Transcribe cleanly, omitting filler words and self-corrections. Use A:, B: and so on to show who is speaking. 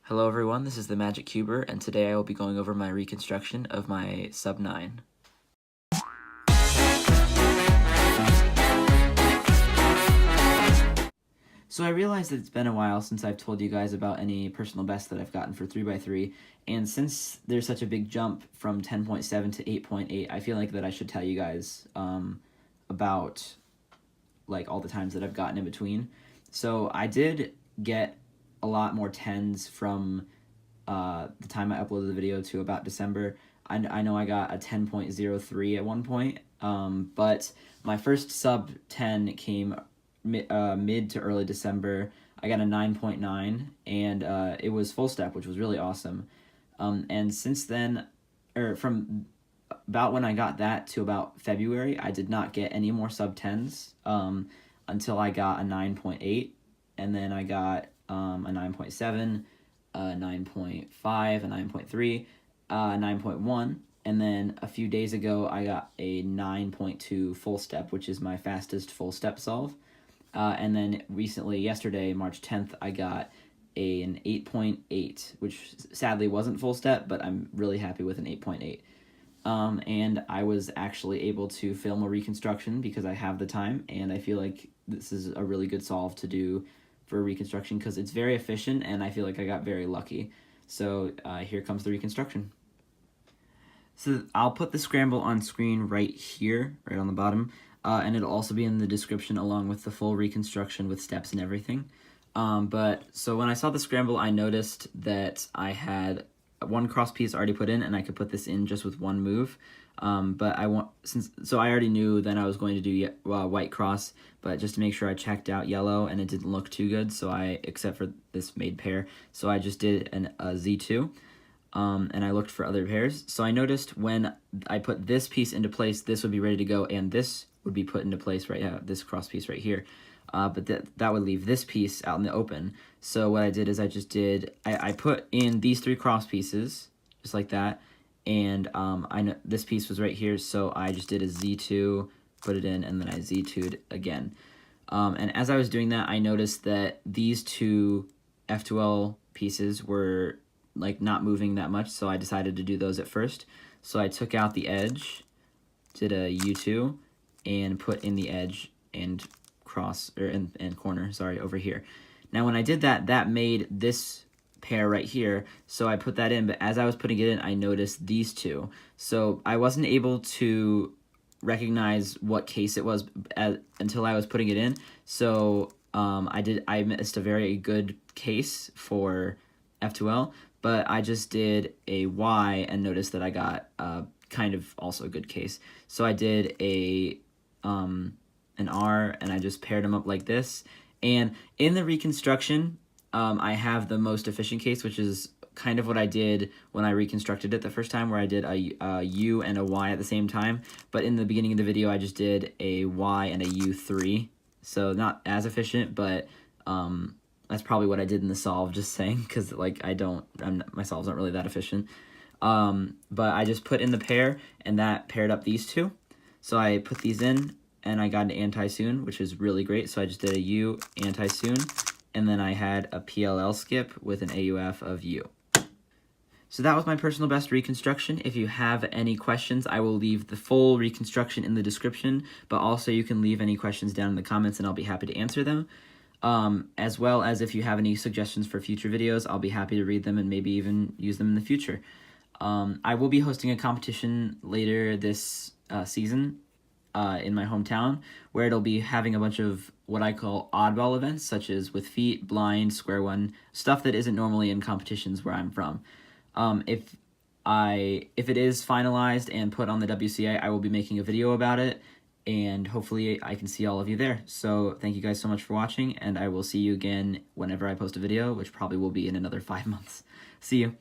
A: Hello everyone, this is the Magic Cuber, and today I will be going over my reconstruction of my Sub 9. So I realized that it's been a while since I've told you guys about any personal best that I've gotten for 3x3, and since there's such a big jump from 10.7 to 8.8, I feel like that I should tell you guys about like all the times that I've gotten in between. So I did get a lot more 10s from the time I uploaded the video to about December. I know I got a 10.03 at one point, but my first sub 10 came mid to early December. I got a 9.9, and it was full step, which was really awesome. And since then, or from about when I got that to about February, I did not get any more sub 10s until I got a 9.8, and then I got a 9.7, a 9.5, a 9.3, a 9.1, and then a few days ago I got a 9.2 full step, which is my fastest full step solve. And then recently, yesterday, March 10th, I got an 8.8, which sadly wasn't full step, but I'm really happy with an 8.8. And I was actually able to film a reconstruction because I have the time, and I feel like this is a really good solve to do for reconstruction because it's very efficient, and I feel like I got very lucky. So here comes the reconstruction. So I'll put the Scramble on screen right here, right on the bottom, and it'll also be in the description along with the full reconstruction with steps and everything. So when I saw the Scramble, I noticed that I had one cross piece already put in, and I could put this in just with one move. But I already knew that I was going to do white cross, but just to make sure I checked out yellow, and it didn't look too good. So except for this made pair, so I just did a Z2. And I looked for other pairs. So I noticed when I put this piece into place, this would be ready to go, and this would be put into place this cross piece right here. But that would leave this piece out in the open. So what I did is I put in these three cross pieces, just like that, and I know this piece was right here, so I just did a Z2, put it in, and then I Z2'd again. And as I was doing that, I noticed that these two F2L pieces were like not moving that much, so I decided to do those at first. So I took out the edge, did a U2, and put in the edge and corner, sorry, over here. Now when I did that, that made this pair right here, so I put that in, but as I was putting it in, I noticed these two. So I wasn't able to recognize what case it was until I was putting it in. So I missed a very good case for F2L, but I just did a Y and noticed that I got kind of also a good case. So I did an R, and I just paired them up like this. And in the reconstruction, I have the most efficient case, which is kind of what I did when I reconstructed it the first time, where I did a U and a Y at the same time. But in the beginning of the video, I just did a Y and a U3. So not as efficient, but that's probably what I did in the solve, just saying, because like my solves aren't really that efficient. But I just put in the pair, and that paired up these two. So I put these in, and I got an anti-soon, which is really great. So I just did a U anti-soon, and then I had a PLL skip with an AUF of U. So that was my personal best reconstruction. If you have any questions, I will leave the full reconstruction in the description, but also you can leave any questions down in the comments, and I'll be happy to answer them. As well as if you have any suggestions for future videos, I'll be happy to read them and maybe even use them in the future. I will be hosting a competition later this season in my hometown, where it'll be having a bunch of what I call oddball events, such as with feet, blind, square one, stuff that isn't normally in competitions where I'm from. If it is finalized and put on the WCA, I will be making a video about it, and hopefully I can see all of you there. So thank you guys so much for watching, and I will see you again whenever I post a video, which probably will be in another 5 months. See you.